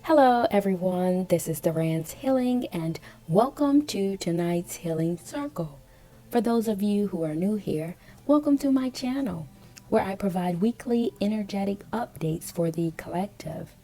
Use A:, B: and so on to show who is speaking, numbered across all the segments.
A: Hello, everyone. This is Duran's Healing, and welcome to tonight's Healing Circle. For those of you who are new here, welcome to my channel, where I provide weekly energetic updates for the collective.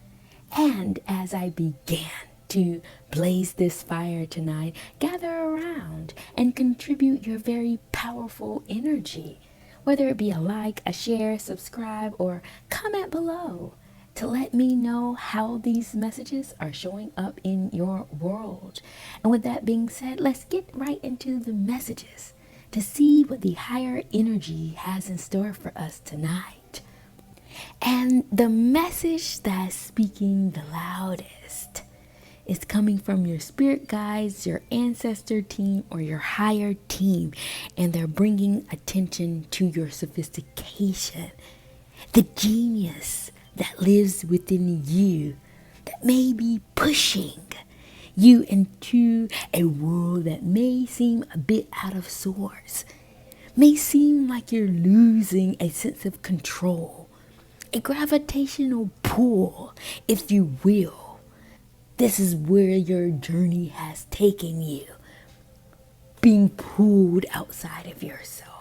A: And as I began to blaze this fire tonight, gather around and contribute your very powerful energy, whether it be a like, a share, subscribe, or comment below to let me know how these messages are showing up in your world. And with that being said, let's get right into the messages to see what the higher energy has in store for us tonight. And the message that's speaking the loudest is coming from your spirit guides, your ancestor team, or your higher team. And they're bringing attention to your sophistication, the genius that lives within you, that may be pushing you into a world that may seem a bit out of sorts, may seem like you're losing a sense of control, a gravitational pull, if you will. This is where your journey has taken you, being pulled outside of yourself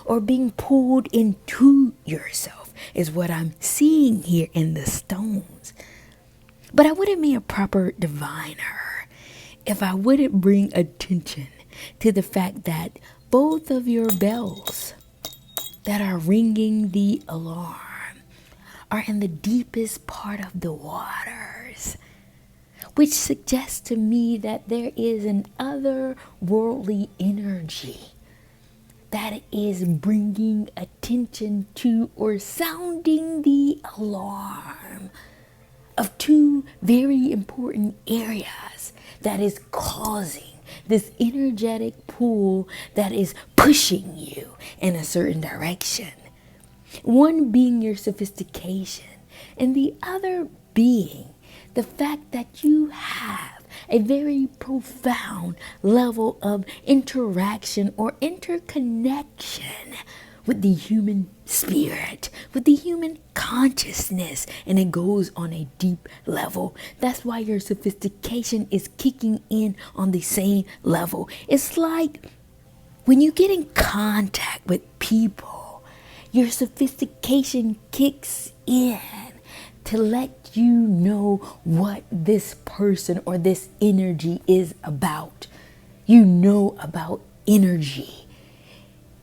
A: or being pulled into yourself is what I'm seeing here in the stones. But I wouldn't be a proper diviner if I wouldn't bring attention to the fact that both of your bells that are ringing the alarm are in the deepest part of the waters, which suggests to me that there is an otherworldly energy that is bringing attention to or sounding the alarm of two very important areas that is causing this energetic pull that is pushing you in a certain direction. One being your sophistication, and the other being the fact that you have a very profound level of interaction or interconnection with the human spirit, with the human consciousness, and it goes on a deep level. That's why your sophistication is kicking in on the same level. It's like when you get in contact with people, your sophistication kicks in to let you know what this person or this energy is about. You know about energy.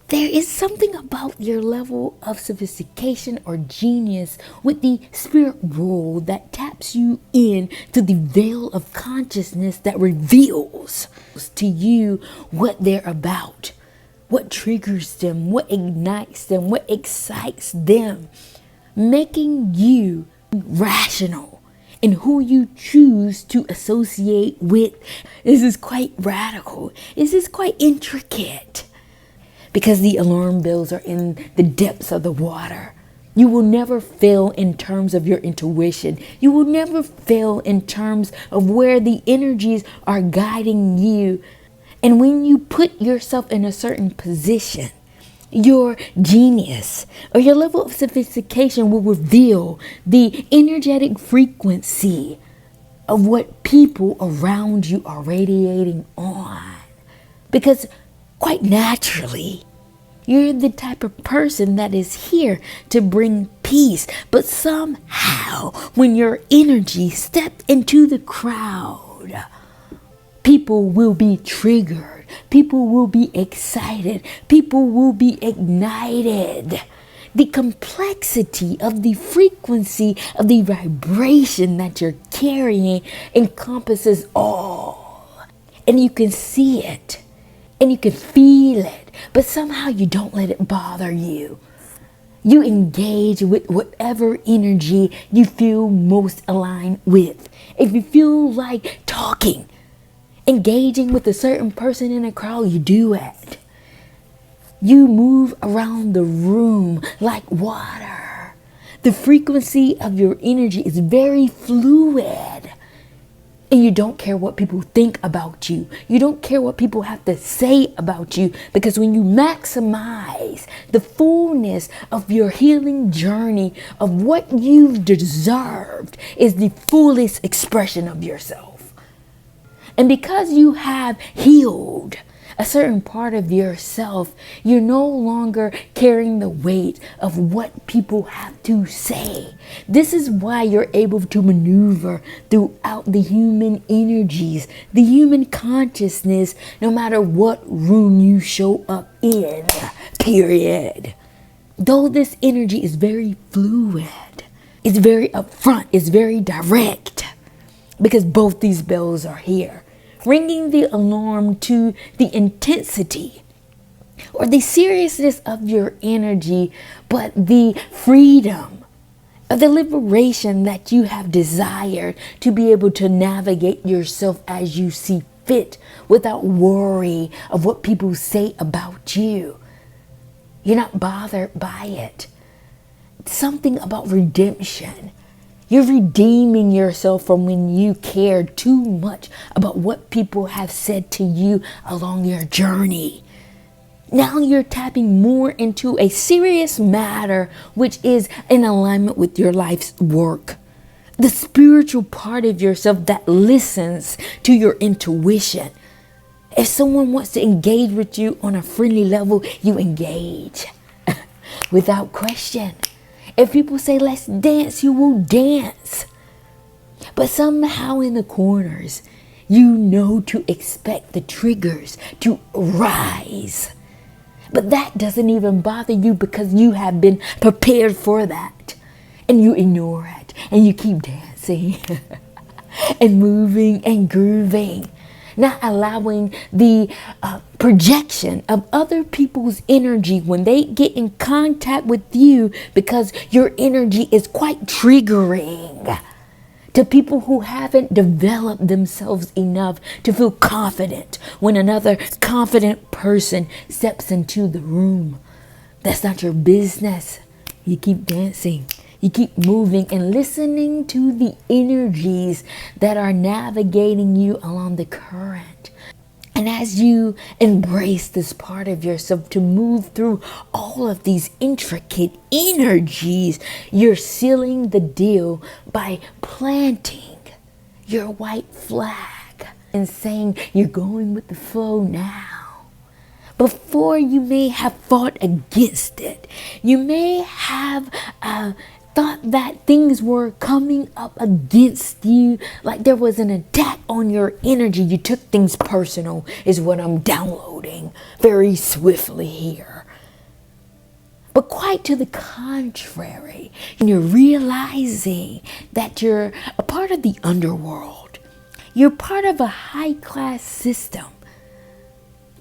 A: There is something about your level of sophistication or genius with the spirit world that taps you in to the veil of consciousness that reveals to you what they're about, what triggers them, what ignites them, what excites them, making you rational in who you choose to associate with. This is quite radical. This is quite intricate because the alarm bells are in the depths of the water. You will never fail in terms of your intuition. You will never fail in terms of where the energies are guiding you. And when you put yourself in a certain position, your genius or your level of sophistication will reveal the energetic frequency of what people around you are radiating on. Because quite naturally, you're the type of person that is here to bring peace. But somehow, when your energy steps into the crowd, people will be triggered. People will be excited. People will be ignited. The complexity of the frequency of the vibration that you're carrying encompasses all. And you can see it. And you can feel it. But somehow you don't let it bother you. You engage with whatever energy you feel most aligned with. If you feel like talking, engaging with a certain person in a crowd, you do it. You move around the room like water. The frequency of your energy is very fluid. And you don't care what people think about you. You don't care what people have to say about you, because when you maximize the fullness of your healing journey, of what you've deserved is the fullest expression of yourself. And because you have healed a certain part of yourself, you're no longer carrying the weight of what people have to say. This is why you're able to maneuver throughout the human energies, the human consciousness, no matter what room you show up in, period. Though this energy is very fluid, it's very upfront, it's very direct, because both these bells are here, ringing the alarm to the intensity or the seriousness of your energy, but the freedom of the liberation that you have desired to be able to navigate yourself as you see fit without worry of what people say about you. You're not bothered by it. Something about redemption. You're redeeming yourself from when you cared too much about what people have said to you along your journey. Now you're tapping more into a serious matter, which is in alignment with your life's work. The spiritual part of yourself that listens to your intuition. If someone wants to engage with you on a friendly level, you engage without question. If people say, let's dance, you will dance. But somehow in the corners, you know to expect the triggers to rise. But that doesn't even bother you, because you have been prepared for that. And you ignore it. And you keep dancing and moving and grooving. Not allowing the projection of other people's energy when they get in contact with you, because your energy is quite triggering to people who haven't developed themselves enough to feel confident when another confident person steps into the room. That's not your business. You keep dancing. You keep moving and listening to the energies that are navigating you along the current. And as you embrace this part of yourself to move through all of these intricate energies, you're sealing the deal by planting your white flag and saying you're going with the flow now. Before, you may have fought against it. You may have thought that things were coming up against you, like there was an attack on your energy. You took things personal, is what I'm downloading very swiftly here. But quite to the contrary, you're realizing that you're a part of the underworld. You're part of a high-class system.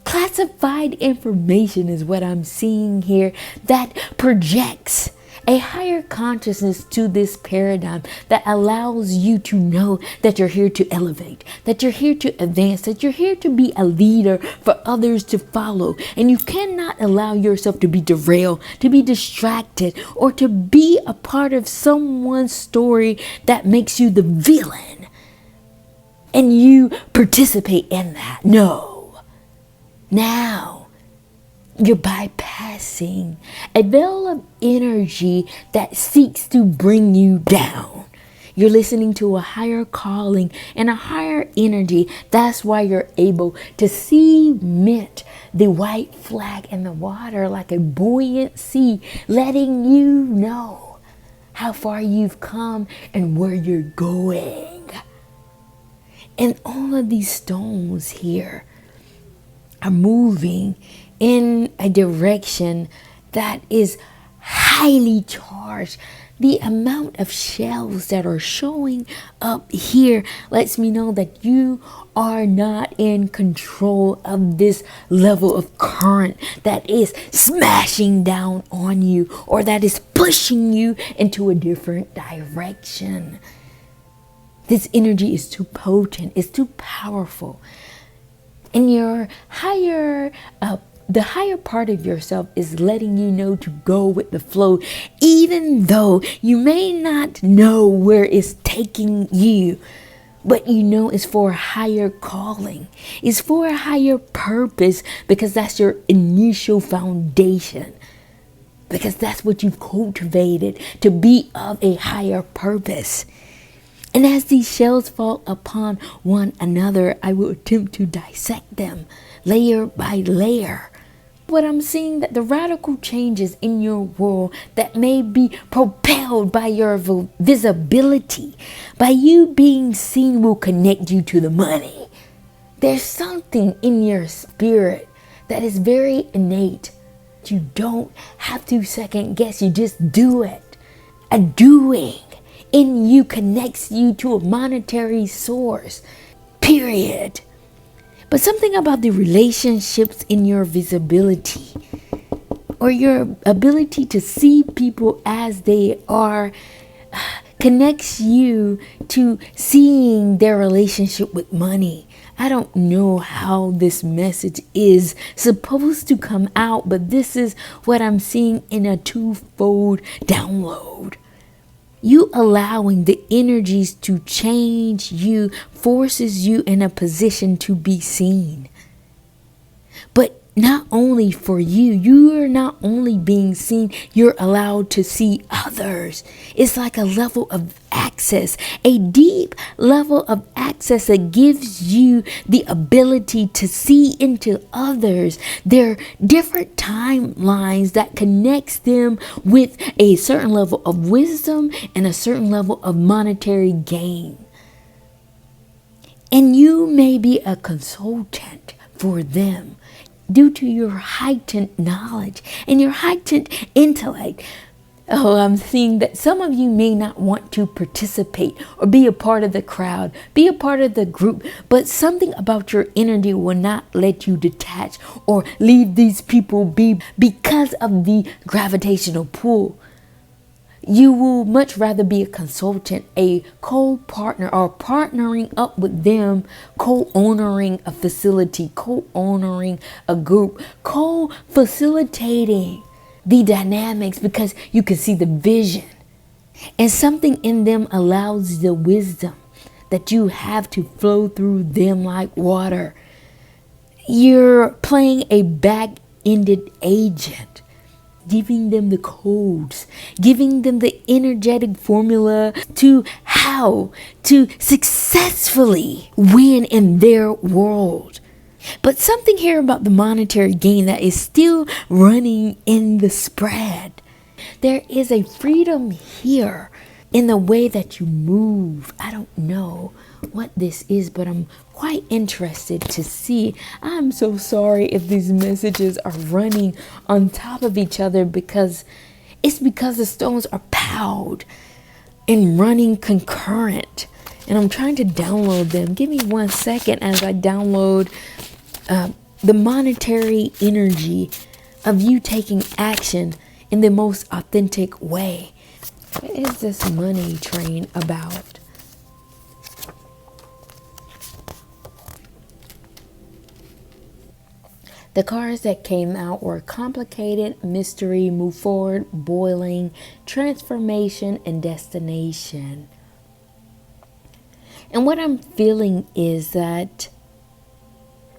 A: Classified information is what I'm seeing here that projects a higher consciousness to this paradigm that allows you to know that you're here to elevate, that you're here to advance, that you're here to be a leader for others to follow. And you cannot allow yourself to be derailed, to be distracted, or to be a part of someone's story that makes you the villain and you participate in that. No. Now, you're bypassing a veil of energy that seeks to bring you down. You're listening to a higher calling and a higher energy. That's why you're able to cement the white flag in the water like a buoyant sea, letting you know how far you've come and where you're going. And all of these stones here are moving in a direction that is highly charged. The amount of shells that are showing up here lets me know that you are not in control of this level of current that is smashing down on you, or that is pushing you into a different direction. This energy is too potent, it's too powerful. And your higher, the higher part of yourself is letting you know to go with the flow, even though you may not know where it's taking you. but you know it's for a higher calling. It's for a higher purpose because that's your initial foundation. Because that's what you've cultivated to be of a higher purpose. And as these shells fall upon one another, I will attempt to dissect them layer by layer. What I'm seeing that the radical changes in your world that may be propelled by your visibility, by you being seen, will connect you to the money. There's something in your spirit that is very innate. You don't have to second guess. You just do it. A doing in you connects you to a monetary source. Period. But something about the relationships in your visibility or your ability to see people as they are connects you to seeing their relationship with money. I don't know how this message is supposed to come out, but this is what I'm seeing in a twofold download. You allowing the energies to change you forces you in a position to be seen. But not only for you, you are not only being seen, you're allowed to see others. It's like a level of access, a deep level of access that gives you the ability to see into others, their different timelines that connects them with a certain level of wisdom and a certain level of monetary gain. And you may be a consultant for them due to your heightened knowledge and your heightened intellect. Oh, I'm seeing that some of you may not want to participate or be a part of the crowd, be a part of the group, but something about your energy will not let you detach or leave these people be because of the gravitational pull. You will much rather be a consultant, a co-partner, or partnering up with them, co-owning a facility, co-owning a group, co-facilitating the dynamics because you can see the vision. And something in them allows the wisdom that you have to flow through them like water. You're playing a back-ended agent, giving them the codes, giving them the energetic formula to how to successfully win in their world. But something here about the monetary gain that is still running in the spread. There is a freedom here in the way that you move. I don't know what this is, but I'm quite interested to see. I'm so sorry if these messages are running on top of each other because the stones are piled and running concurrent. And I'm trying to download them. Give me 1 second as I download the monetary energy of you taking action in the most authentic way. What is this money train about? The cards that came out were complicated, mystery, move forward, boiling, transformation, and destination. And what I'm feeling is that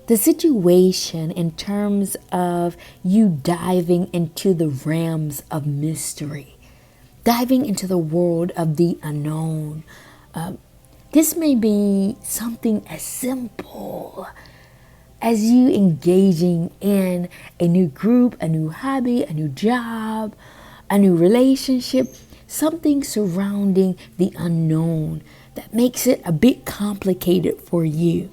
A: the situation in terms of you diving into the realms of mystery, diving into the world of the unknown. This may be something as simple as you engaging in a new group, a new hobby, a new job, a new relationship, something surrounding the unknown that makes it a bit complicated for you.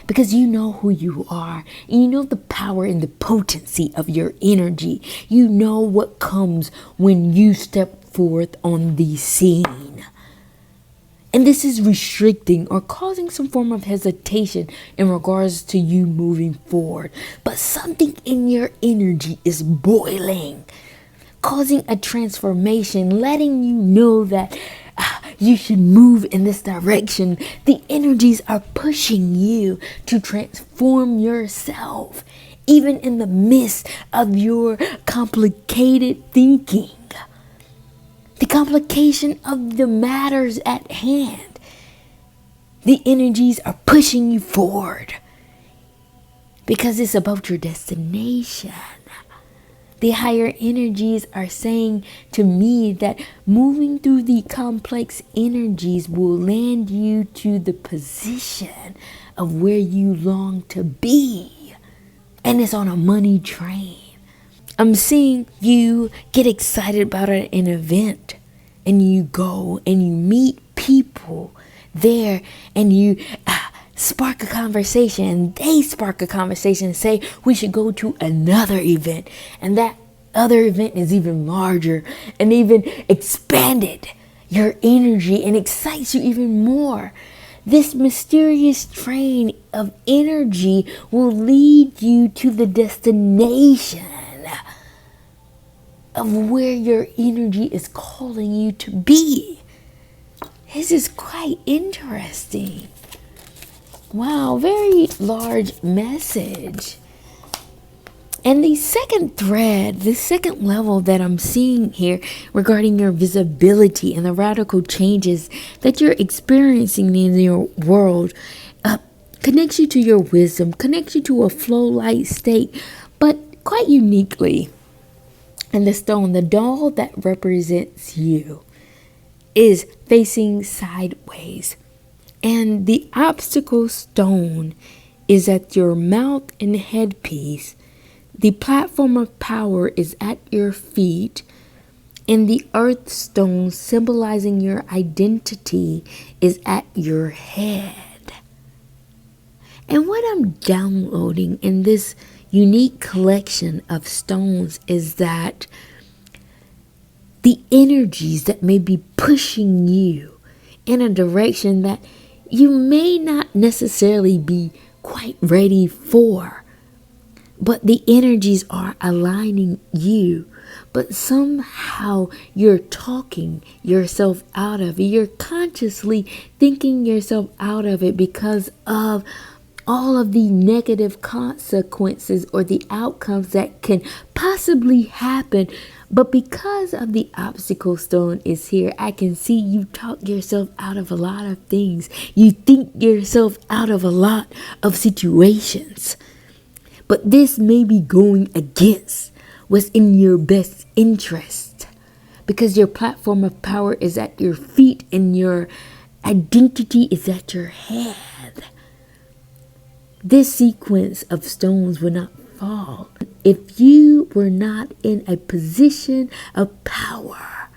A: Because you know who you are, and you know the power and the potency of your energy. You know what comes when you step forth on the scene. And this is restricting or causing some form of hesitation in regards to you moving forward. But something in your energy is boiling, causing a transformation, letting you know that you should move in this direction. The energies are pushing you to transform yourself, even in the midst of your complicated thinking. The complication of the matters at hand. The energies are pushing you forward because it's about your destination. The higher energies are saying to me that moving through the complex energies will land you to the position of where you long to be. And it's on a money train. I'm seeing you get excited about an event, and you go and you meet people there, and you spark a conversation, and they spark a conversation and say we should go to another event, and that other event is even larger and even expanded your energy and excites you even more. This mysterious train of energy will lead you to the destination of where your energy is calling you to be. This is quite interesting. Wow, very large message. And the second thread, the second level that I'm seeing here regarding your visibility and the radical changes that you're experiencing in your world connects you to your wisdom, connects you to a flow-like state, but quite uniquely. And the stone, the doll that represents you, is facing sideways. And the obstacle stone is at your mouth and headpiece. The platform of power is at your feet. And the earth stone, symbolizing your identity, is at your head. And what I'm downloading in this unique collection of stones is that the energies that may be pushing you in a direction that you may not necessarily be quite ready for, but the energies are aligning you, but somehow you're talking yourself out of it. You're consciously thinking yourself out of it because of all of the negative consequences or the outcomes that can possibly happen. But because of the obstacle stone is here, I can see you talk yourself out of a lot of things. You think yourself out of a lot of situations. But this may be going against what's in your best interest, because your platform of power is at your feet and your identity is at your head. This sequence of stones will not fall if you were not in a position of power,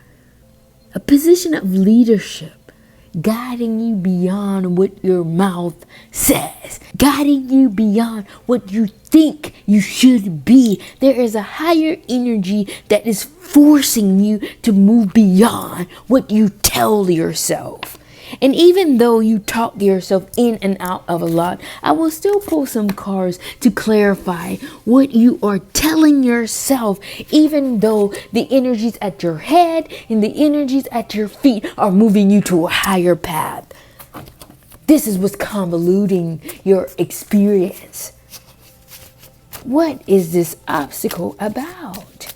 A: a position of leadership, guiding you beyond what your mouth says, guiding you beyond what you think you should be. There is a higher energy that is forcing you to move beyond what you tell yourself. And even though you talk yourself in and out of a lot, I will still pull some cards to clarify what you are telling yourself, even though the energies at your head and the energies at your feet are moving you to a higher path. This is what's convoluting your experience. What is this obstacle about?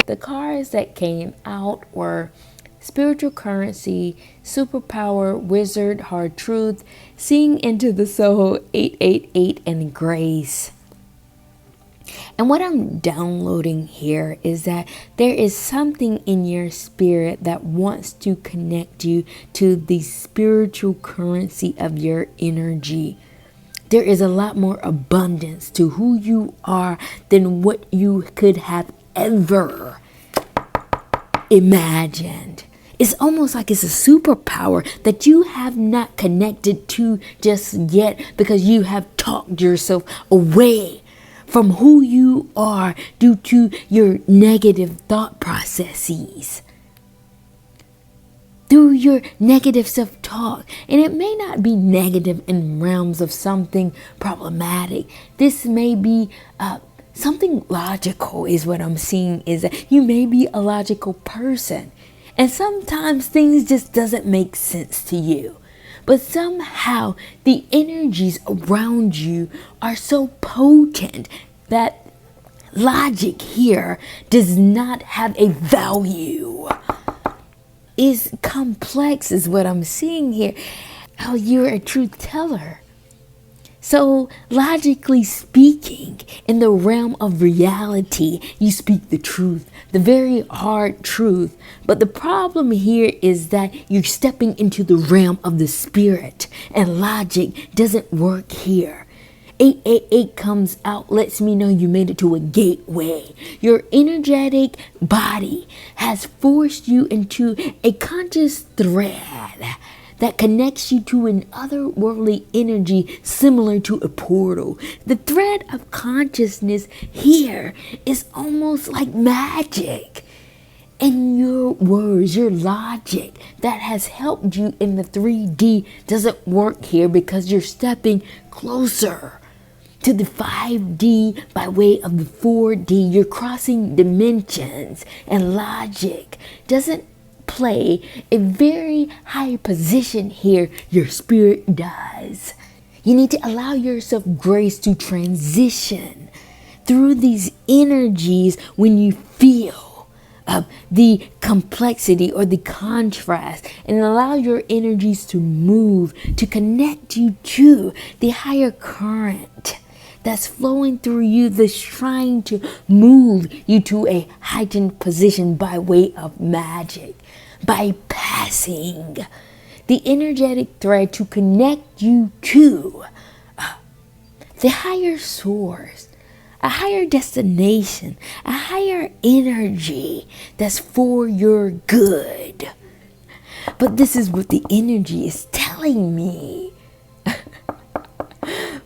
A: The cards that came out were spiritual currency, superpower, wizard, hard truth, seeing into the soul, 888, and grace. And what I'm downloading here is that there is something in your spirit that wants to connect you to the spiritual currency of your energy. There is a lot more abundance to who you are than what you could have ever imagined. It's almost like it's a superpower that you have not connected to just yet because you have talked yourself away from who you are due to your negative thought processes, through your negative self-talk. And it may not be negative in realms of something problematic. This may be something logical is what I'm seeing, is that you may be a logical person. And sometimes things just doesn't make sense to you. But somehow the energies around you are so potent that logic here does not have a value. is complex is what I'm seeing here. Oh, you're a truth teller. So, logically speaking, in the realm of reality, you speak the truth, the very hard truth. But the problem here is that you're stepping into the realm of the spirit, and logic doesn't work here. 888 comes out, lets me know you made it to a gateway. Your energetic body has forced you into a conscious thread that connects you to an otherworldly energy similar to a portal. The thread of consciousness here is almost like magic. And your words, your logic that has helped you in the 3D doesn't work here because you're stepping closer to the 5D by way of the 4D. You're crossing dimensions, and logic doesn't play a very high position here. Your spirit does. You need to allow yourself grace to transition through these energies when you feel the complexity or the contrast, and allow your energies to move, to connect you to the higher current that's flowing through you, that's trying to move you to a heightened position by way of magic, bypassing the energetic thread to connect you to the higher source, a higher destination, a higher energy that's for your good. But this is what the energy is telling me.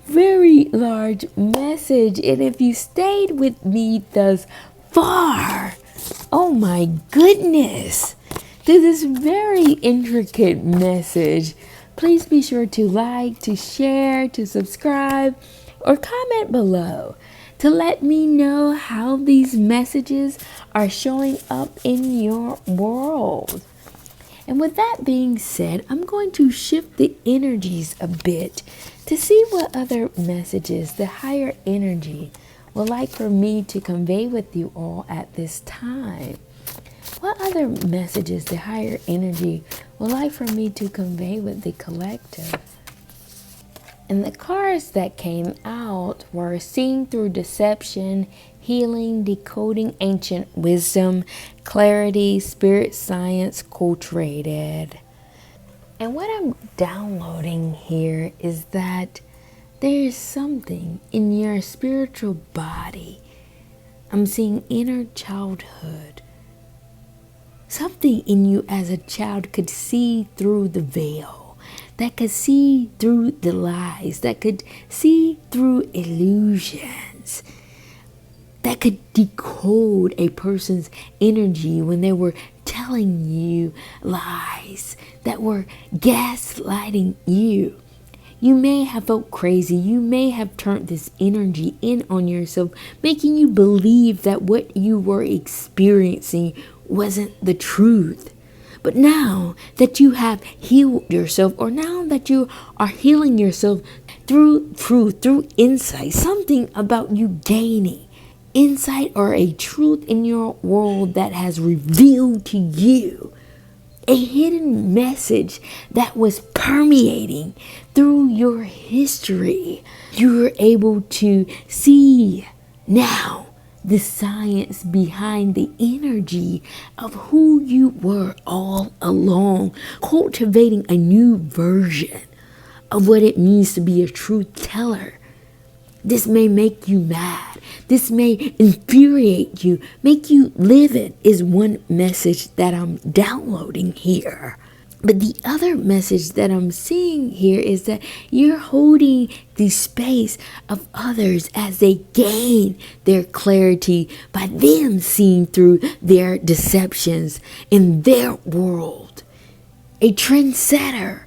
A: Very large message. And if you stayed with me thus far, oh my goodness, through this very intricate message, please be sure to like, to share, to subscribe, or comment below to let me know how these messages are showing up in your world. And with that being said, I'm going to shift the energies a bit to see what other messages the higher energy would like for me to convey with you all at this time. What other messages the higher energy would like for me to convey with the collective? And the cards that came out were Seeing Through Deception, Healing, Decoding Ancient Wisdom, Clarity, Spirit Science, Cultivated. And what I'm downloading here is that there is something in your spiritual body. I'm seeing inner childhood. Something in you as a child could see through the veil, that could see through the lies, that could see through illusions, that could decode a person's energy when they were telling you lies, that were gaslighting you. You may have felt crazy. You may have turned this energy in on yourself, making you believe that what you were experiencing wasn't the truth. But now that you have healed yourself, or now that you are healing yourself through truth, through insight, something about you gaining insight or a truth in your world that has revealed to you a hidden message that was permeating through your history. You're able to see now the science behind the energy of who you were all along, cultivating a new version of what it means to be a truth teller. This may make you mad. This may infuriate you, make you livid, is one message that I'm downloading here. But the other message that I'm seeing here is that you're holding the space of others as they gain their clarity by them seeing through their deceptions in their world. A trendsetter,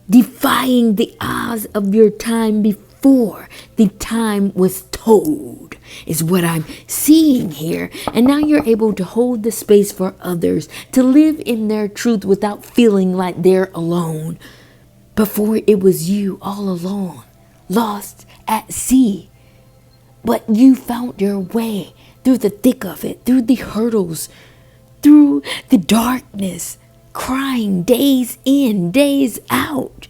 A: defying the odds of your time before the time was told, is what I'm seeing here. And now you're able to hold the space for others to live in their truth without feeling like they're alone. Before, it was you all alone, lost at sea. But you found your way through the thick of it, through the hurdles, through the darkness, crying days in, days out.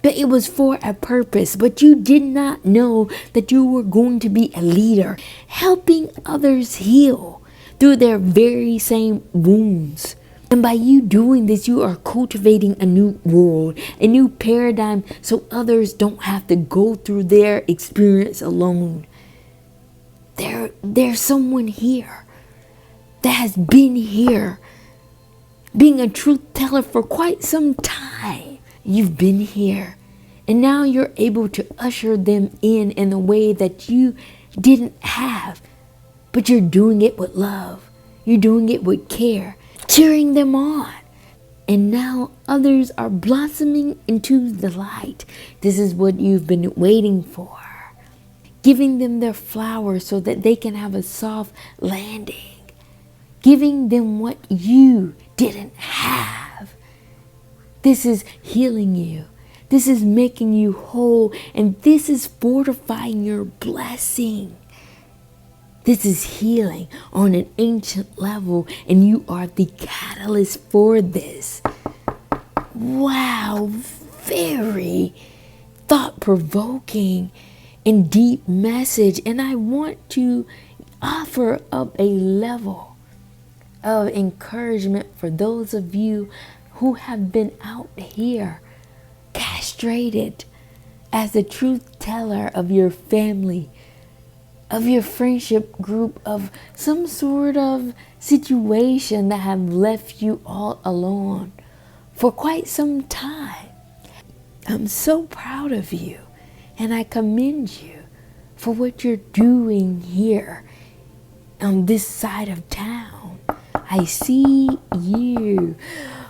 A: But it was for a purpose. But you did not know that you were going to be a leader, helping others heal through their very same wounds. And by you doing this, you are cultivating a new world, a new paradigm, so others don't have to go through their experience alone. There's someone here that has been here, being a truth teller for quite some time. You've been here, and now you're able to usher them in a way that you didn't have, but you're doing it with love. You're doing it with care, cheering them on. And now others are blossoming into the light. This is what you've been waiting for. Giving them their flowers so that they can have a soft landing. Giving them what you didn't have. This is healing you. This is making you whole. And this is fortifying your blessing. This is healing on an ancient level, and you are the catalyst for this. Wow, very thought-provoking and deep message. And I want to offer up a level of encouragement for those of you who have been out here castrated as a truth teller of your family, of your friendship group, of some sort of situation that have left you all alone for quite some time. I'm so proud of you, and I commend you for what you're doing here on this side of town. I see you.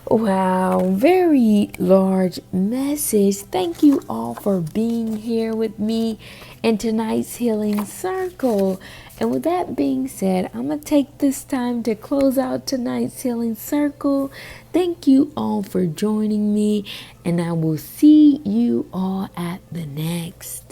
A: Wow, very large message. Thank you all for being here with me in tonight's healing circle. And with that being said, I'm going to take this time to close out tonight's healing circle. Thank you all for joining me, and I will see you all at the next.